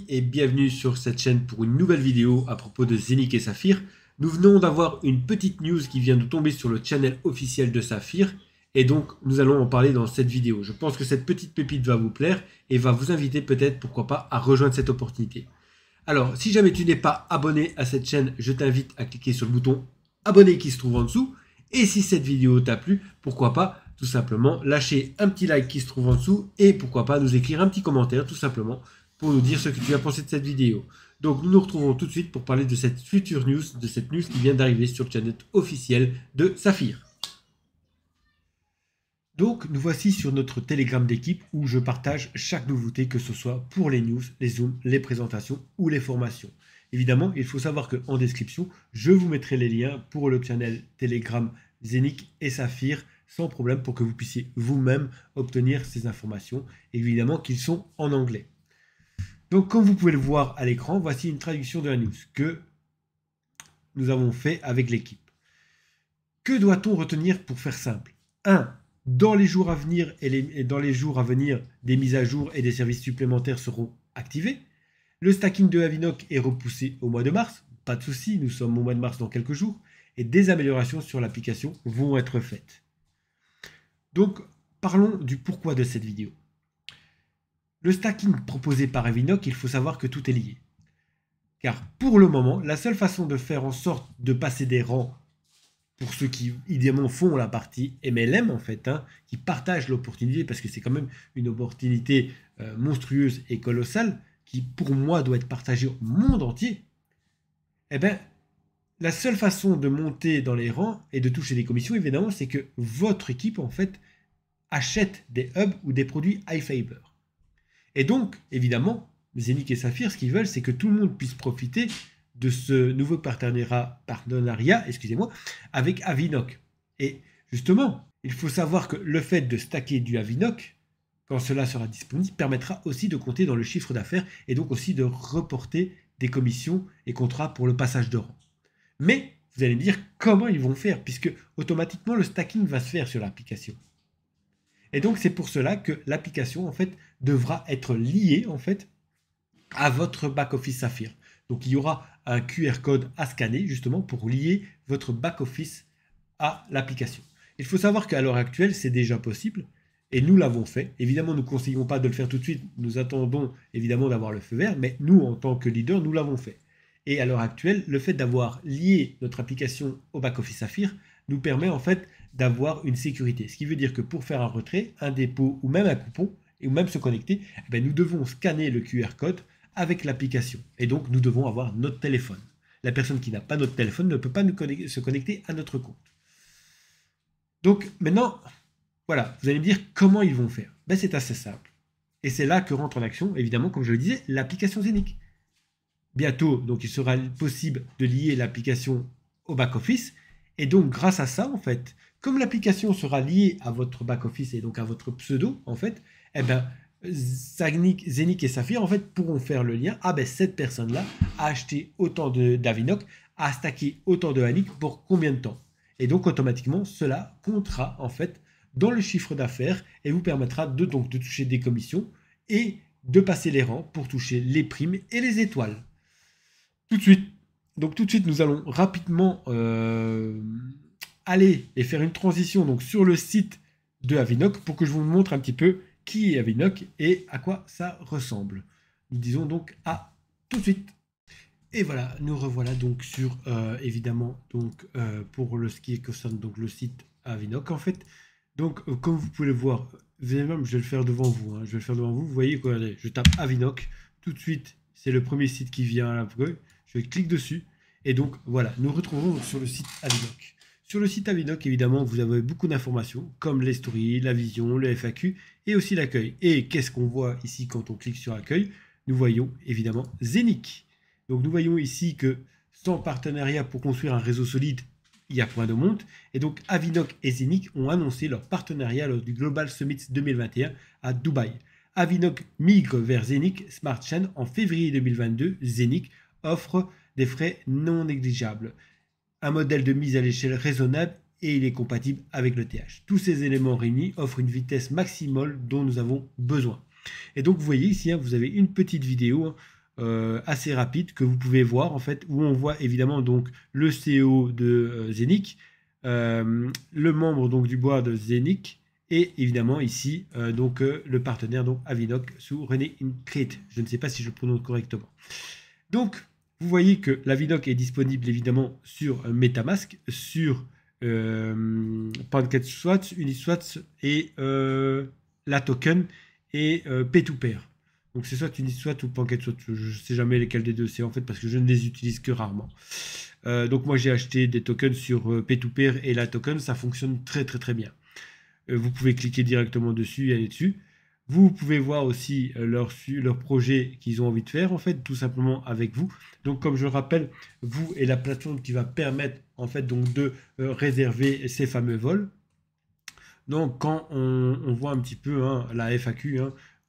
et bienvenue sur cette chaîne pour une nouvelle vidéo à propos de Zenic et Saphir. Nous venons d'avoir une petite news qui vient de tomber sur le channel officiel de Saphir et donc nous allons en parler dans cette vidéo. Je pense que cette petite pépite va vous plaire et va vous inviter peut-être, pourquoi pas, à rejoindre cette opportunité. Alors, si jamais tu n'es pas abonné à cette chaîne, je t'invite à cliquer sur le bouton abonner qui se trouve en dessous. Et si cette vidéo t'a plu, pourquoi pas tout simplement lâcher un petit like qui se trouve en dessous et pourquoi pas nous écrire un petit commentaire tout simplement pour nous dire ce que tu as pensé de cette vidéo. Donc nous nous retrouvons tout de suite pour parler de cette future news, de cette news qui vient d'arriver sur le channel officiel de Saphir. Donc nous voici sur notre Telegram d'équipe où je partage chaque nouveauté, que ce soit pour les news, les zooms, les présentations ou les formations. Évidemment, il faut savoir qu'en description, je vous mettrai les liens pour le channel Telegram Zenic et Saphir sans problème pour que vous puissiez vous-même obtenir ces informations, évidemment qu'ils sont en anglais. Donc comme vous pouvez le voir à l'écran, voici une traduction de la news que nous avons fait avec l'équipe. Que doit-on retenir pour faire simple? 1. Dans les jours à venir des mises à jour et des services supplémentaires seront activés. Le stacking de Avinoc est repoussé au mois de mars. Pas de souci, nous sommes au mois de mars dans quelques jours. Et des améliorations sur l'application vont être faites. Donc, parlons du pourquoi de cette vidéo. Le stacking proposé par Avinoc, il faut savoir que tout est lié. Car pour le moment, la seule façon de faire en sorte de passer des rangs pour ceux qui, idéalement, font la partie MLM, en fait, qui partagent l'opportunité, parce que c'est quand même une opportunité monstrueuse et colossale, qui, pour moi, doit être partagée au monde entier, eh bien, la seule façon de monter dans les rangs et de toucher des commissions, évidemment, c'est que votre équipe, en fait, achète des hubs ou des produits iFiber. Et donc, évidemment, Zenic et Saphir, ce qu'ils veulent, c'est que tout le monde puisse profiter de ce nouveau partenariat avec Avinoc. Et justement, il faut savoir que le fait de stacker du Avinoc, quand cela sera disponible, permettra aussi de compter dans le chiffre d'affaires et donc aussi de reporter des commissions et contrats pour le passage de rang. Mais vous allez me dire comment ils vont faire, puisque automatiquement le stacking va se faire sur l'application. Et donc c'est pour cela que l'application en fait devra être liée en fait à votre back-office Saphir. Donc il y aura un QR code à scanner justement pour lier votre back-office à l'application. Il faut savoir qu'à l'heure actuelle c'est déjà possible et nous l'avons fait. Évidemment nous ne conseillons pas de le faire tout de suite, nous attendons évidemment d'avoir le feu vert, mais nous en tant que leader nous l'avons fait. Et à l'heure actuelle, le fait d'avoir lié notre application au back-office Saphir nous permet en fait d'avoir une sécurité. Ce qui veut dire que pour faire un retrait, un dépôt ou même un coupon, ou même se connecter, nous devons scanner le QR code avec l'application. Et donc, nous devons avoir notre téléphone. La personne qui n'a pas notre téléphone ne peut pas se connecter à notre compte. Donc, maintenant, voilà, vous allez me dire comment ils vont faire. C'est assez simple. Et c'est là que rentre en action, évidemment, comme je le disais, l'application Zenic. Bientôt, donc, il sera possible de lier l'application au back-office. Et donc, grâce à ça, en fait, comme l'application sera liée à votre back-office et donc à votre pseudo, en fait, Zenic et Saphir, en fait, pourront faire le lien. Cette personne-là a acheté autant d'Avinoc, a stacké autant de Avinoc pour combien de temps? Et donc, automatiquement, cela comptera, en fait, dans le chiffre d'affaires et vous permettra de toucher des commissions et de passer les rangs pour toucher les primes et les étoiles. Tout de suite, nous allons rapidement aller et faire une transition donc, sur le site de Avinoc pour que je vous montre un petit peu qui est Avinoc et à quoi ça ressemble. Nous disons donc à tout de suite. Et voilà, nous revoilà donc sur, évidemment, donc, pour ce qui concerne donc, le site Avinoc en fait. Donc, comme vous pouvez le voir, je vais le faire devant vous. Vous voyez quoi, je tape Avinoc. Tout de suite, c'est le premier site qui vient à la feuille. Je clique dessus. Et donc, voilà, nous retrouvons sur le site Avinoc. Sur le site Avinoc, évidemment, vous avez beaucoup d'informations, comme les stories, la vision, le FAQ et aussi l'accueil. Et qu'est-ce qu'on voit ici quand on clique sur l'accueil? Nous voyons évidemment Zenic. Donc, nous voyons ici que sans partenariat pour construire un réseau solide, il y a point de monte. Et donc, Avinoc et Zenic ont annoncé leur partenariat lors du Global Summit 2021 à Dubaï. Avinoc migre vers Zenic Smart Chain en février 2022. Zenic offre des frais non négligeables, un modèle de mise à l'échelle raisonnable et il est compatible avec le TH. Tous ces éléments réunis offrent une vitesse maximale dont nous avons besoin. Et donc vous voyez ici, vous avez une petite vidéo assez rapide que vous pouvez voir en fait, où on voit évidemment donc le CEO de Zenic, le membre donc du board de Zenic, et évidemment ici le partenaire donc Avinoc sous René Incrit. Je ne sais pas si je le prononce correctement. Donc vous voyez que l'Avinoc est disponible évidemment sur MetaMask, sur PancakeSwap, Uniswap et la token et P2Pair. Donc c'est soit Uniswap ou PancakeSwap, je ne sais jamais lesquels des deux c'est en fait parce que je ne les utilise que rarement. Donc moi j'ai acheté des tokens sur P2Pair et la token, ça fonctionne très très très bien. Vous pouvez cliquer directement dessus et aller dessus. Vous pouvez voir aussi leur projet qu'ils ont envie de faire, en fait, tout simplement avec vous. Donc, comme je le rappelle, vous et la plateforme qui va permettre, en fait, donc de réserver ces fameux vols. Donc, quand on voit un petit peu la FAQ,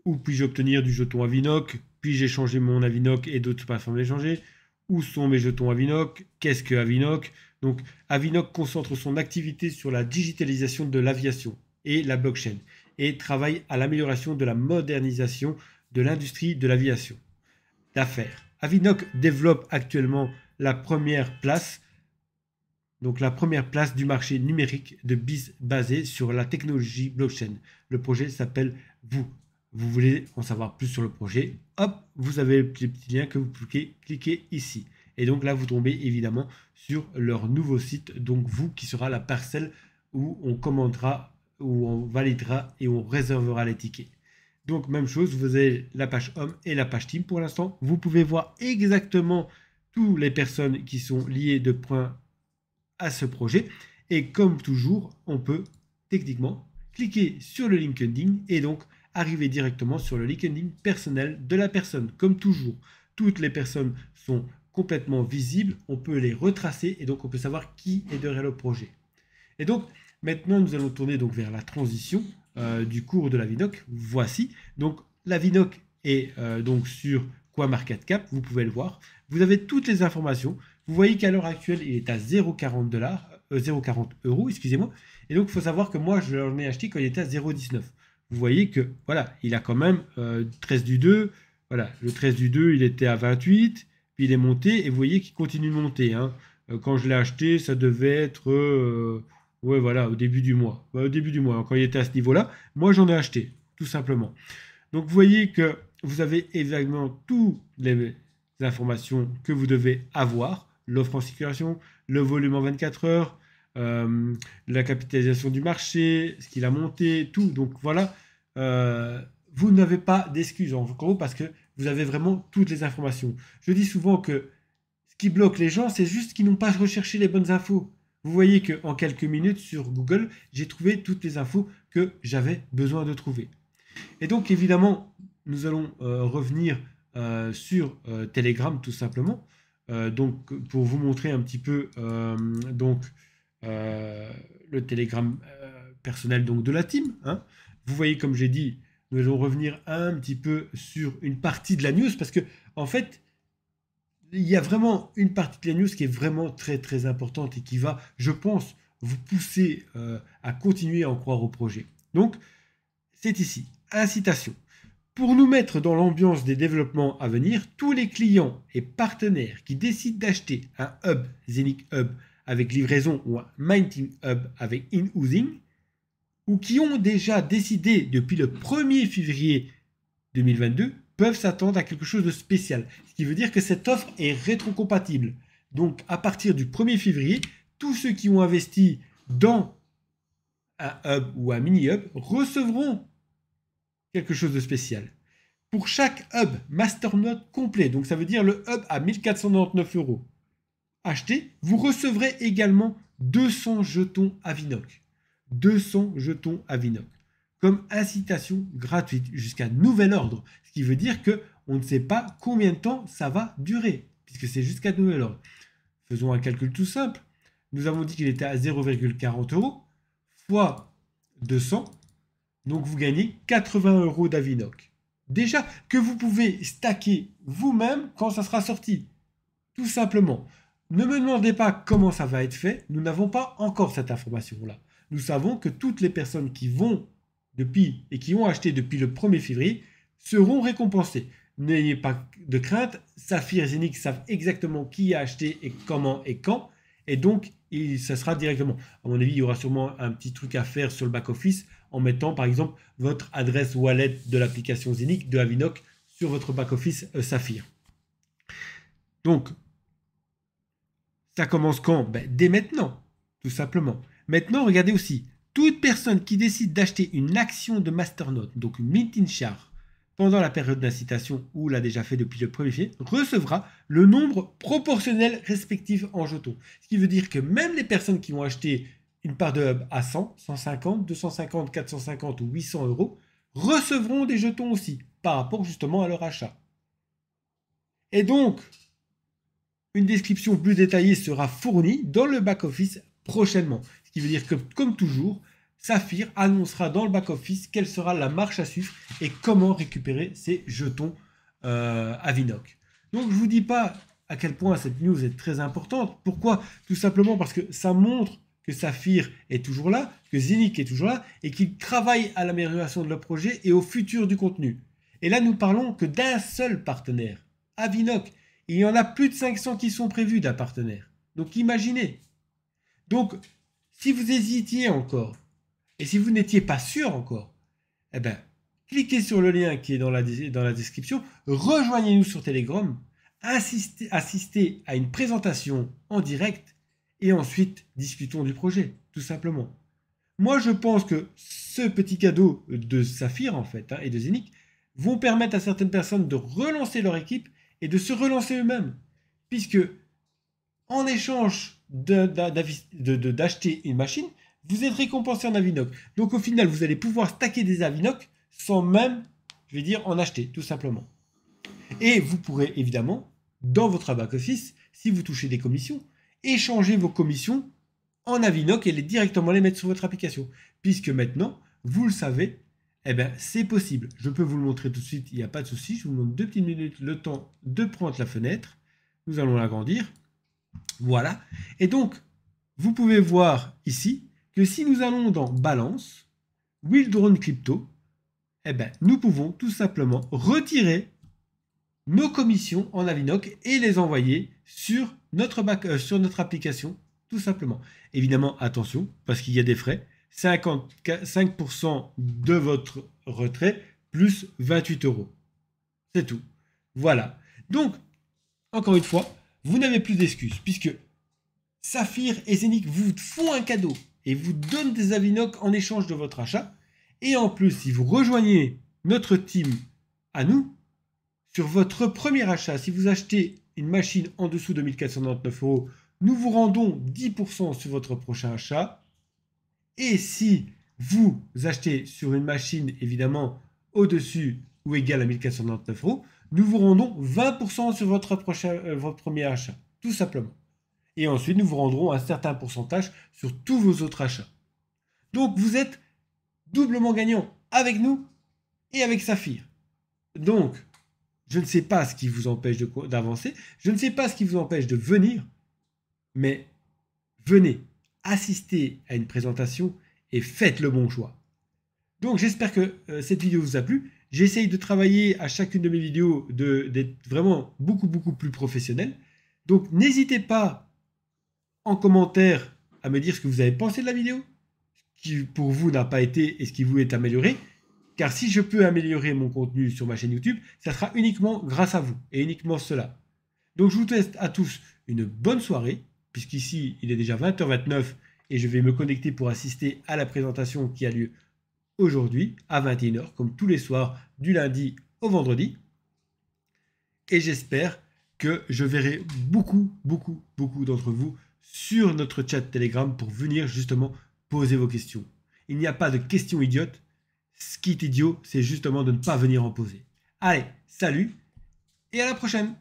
où puis-je obtenir du jeton Avinoc, puis-je échanger mon Avinoc et d'autres plateformes d'échanger, où sont mes jetons Avinoc, qu'est-ce que Avinoc? Donc, Avinoc concentre son activité sur la digitalisation de l'aviation et la blockchain, et travaille à l'amélioration de la modernisation de l'industrie de l'aviation d'affaires. Avinoc développe actuellement la première place du marché numérique de BIS basé sur la technologie blockchain. Le projet s'appelle VOO. Vous voulez en savoir plus sur le projet, hop, vous avez le petit lien que vous cliquez ici. Et donc là, vous tombez évidemment sur leur nouveau site, donc VOO, qui sera la parcelle où on commandera, où on validera et on réservera les tickets. Donc même chose, vous avez la page Home et la page Team pour l'instant. Vous pouvez voir exactement toutes les personnes qui sont liées de points à ce projet. Et comme toujours, on peut techniquement cliquer sur le LinkedIn et donc arriver directement sur le LinkedIn personnel de la personne. Comme toujours, toutes les personnes sont complètement visibles, on peut les retracer et donc on peut savoir qui est derrière le projet. Et donc maintenant nous allons tourner donc vers la transition du cours de l'Avinoc. Voici donc l'Avinoc est donc sur CoinMarketCap, vous pouvez le voir. Vous avez toutes les informations. Vous voyez qu'à l'heure actuelle, il est à 0,40 euros, excusez-moi. Et donc, il faut savoir que moi, je l'en ai acheté quand il était à 0,19. Vous voyez que, voilà, il a quand même 13 du 2. Voilà, le 13 du 2, il était à 28. Puis il est monté et vous voyez qu'il continue de monter. Quand je l'ai acheté, ça devait être ouais, voilà, au début du mois. Au début du mois, quand il était à ce niveau-là, moi, j'en ai acheté, tout simplement. Donc, vous voyez que vous avez évidemment toutes les informations que vous devez avoir. L'offre en circulation, le volume en 24 heures, la capitalisation du marché, ce qu'il a monté, tout. Donc voilà, vous n'avez pas d'excuses en gros parce que vous avez vraiment toutes les informations. Je dis souvent que ce qui bloque les gens, c'est juste qu'ils n'ont pas recherché les bonnes infos. Vous voyez qu'en quelques minutes sur Google, j'ai trouvé toutes les infos que j'avais besoin de trouver. Et donc évidemment, nous allons revenir sur Telegram tout simplement. Donc pour vous montrer un petit peu le Telegram personnel donc de la team. Vous voyez comme j'ai dit, nous allons revenir un petit peu sur une partie de la news parce que en fait il y a vraiment une partie de la news qui est vraiment très très importante et qui va, je pense, vous pousser à continuer à en croire au projet. Donc c'est ici, incitation. Pour nous mettre dans l'ambiance des développements à venir, tous les clients et partenaires qui décident d'acheter un hub Zenic Hub avec livraison ou un Mining Hub avec in-housing, ou qui ont déjà décidé depuis le 1er février 2022, peuvent s'attendre à quelque chose de spécial. Ce qui veut dire que cette offre est rétrocompatible. Donc à partir du 1er février, tous ceux qui ont investi dans un hub ou un mini-hub recevront quelque chose de spécial. Pour chaque hub masternode complet, donc ça veut dire le hub à 1499 € acheté, vous recevrez également 200 jetons Avinoc. 200 jetons Avinoc comme incitation gratuite jusqu'à nouvel ordre. Ce qui veut dire qu'on ne sait pas combien de temps ça va durer, puisque c'est jusqu'à nouvel ordre. Faisons un calcul tout simple. Nous avons dit qu'il était à 0,40 € fois 200. Donc vous gagnez 80 € d'Avinoc. Déjà que vous pouvez stacker vous-même quand ça sera sorti. Tout simplement. Ne me demandez pas comment ça va être fait. Nous n'avons pas encore cette information-là. Nous savons que toutes les personnes qui vont depuis et qui ont acheté depuis le 1er février seront récompensées. n'ayez pas de crainte. Saphir et Zénith savent exactement qui a acheté et comment et quand. Et donc, ça sera directement. À mon avis, il y aura sûrement un petit truc à faire sur le back-office en mettant, par exemple, votre adresse wallet de l'application Zénith de Avinoc sur votre back-office Saphir. Donc, ça commence quand? Dès maintenant, tout simplement. Maintenant, regardez aussi, toute personne qui décide d'acheter une action de Masternode, donc une mint in share, pendant la période d'incitation ou l'a déjà fait depuis le 1er février, recevra le nombre proportionnel respectif en jetons. Ce qui veut dire que même les personnes qui vont acheter une part de hub à 100, 150, 250, 450 ou 800 euros recevront des jetons aussi par rapport justement à leur achat. Et donc, une description plus détaillée sera fournie dans le back-office prochainement. Ce qui veut dire que, comme toujours, Saphir annoncera dans le back-office quelle sera la marche à suivre et comment récupérer ces jetons Avinoc. Donc, je ne vous dis pas à quel point cette news est très importante. Pourquoi? Tout simplement parce que ça montre que Saphir est toujours là, que Zénith est toujours là et qu'ils travaillent à l'amélioration de leur projet et au futur du contenu. Et là, nous parlons que d'un seul partenaire, Avinoc. Il y en a plus de 500 qui sont prévus d'un partenaire. Donc imaginez. Donc, si vous hésitiez encore, et si vous n'étiez pas sûr encore, eh bien, cliquez sur le lien qui est dans la description, rejoignez-nous sur Telegram, assistez à une présentation en direct, et ensuite discutons du projet, tout simplement. Moi, je pense que ce petit cadeau de Saphir, en fait, et de Zénith, vont permettre à certaines personnes de relancer leur équipe et de se relancer eux-mêmes. Puisque, en échange d'acheter une machine, vous êtes récompensé en Avinoc. Donc au final, vous allez pouvoir stacker des Avinoc sans même, je vais dire, en acheter, tout simplement. Et vous pourrez évidemment, dans votre back-office, si vous touchez des commissions, échanger vos commissions en Avinoc et directement les mettre sur votre application. Puisque maintenant, vous le savez, eh bien, c'est possible. Je peux vous le montrer tout de suite, il n'y a pas de souci. Je vous montre 2 petites minutes, le temps de prendre la fenêtre. Nous allons l'agrandir. Voilà. Et donc, vous pouvez voir ici que si nous allons dans Balance, Wildrone Crypto, eh bien, nous pouvons tout simplement retirer nos commissions en Avinoc et les envoyer sur notre application, tout simplement. Évidemment, attention, parce qu'il y a des frais. 55% de votre retrait plus 28 euros. C'est tout. Voilà. Donc, encore une fois, vous n'avez plus d'excuses puisque Saphir et Zénith vous font un cadeau et vous donnent des Avinoc en échange de votre achat. Et en plus, si vous rejoignez notre team à nous, sur votre premier achat, si vous achetez une machine en dessous de 1499 euros, nous vous rendons 10% sur votre prochain achat. Et si vous achetez sur une machine, évidemment, au-dessus ou égal à 1499 euros, nous vous rendons 20% sur votre premier achat, tout simplement. Et ensuite, nous vous rendrons un certain pourcentage sur tous vos autres achats. Donc, vous êtes doublement gagnant avec nous et avec Saphir. Donc, je ne sais pas ce qui vous empêche d'avancer, je ne sais pas ce qui vous empêche de venir, mais venez assister à une présentation et faites le bon choix. Donc j'espère que cette vidéo vous a plu. J'essaye de travailler à chacune de mes vidéos d'être vraiment beaucoup plus professionnel. Donc n'hésitez pas en commentaire à me dire ce que vous avez pensé de la vidéo, ce qui pour vous n'a pas été et ce qui vous est amélioré. Car si je peux améliorer mon contenu sur ma chaîne YouTube, ça sera uniquement grâce à vous et uniquement cela. Donc je vous souhaite à tous une bonne soirée, puisqu'ici il est déjà 20h29 et je vais me connecter pour assister à la présentation qui a lieu aujourd'hui à 21h, comme tous les soirs du lundi au vendredi. Et j'espère que je verrai beaucoup d'entre vous sur notre chat Telegram pour venir justement poser vos questions. Il n'y a pas de questions idiotes. Ce qui est idiot, c'est justement de ne pas venir en poser. Allez, salut et à la prochaine!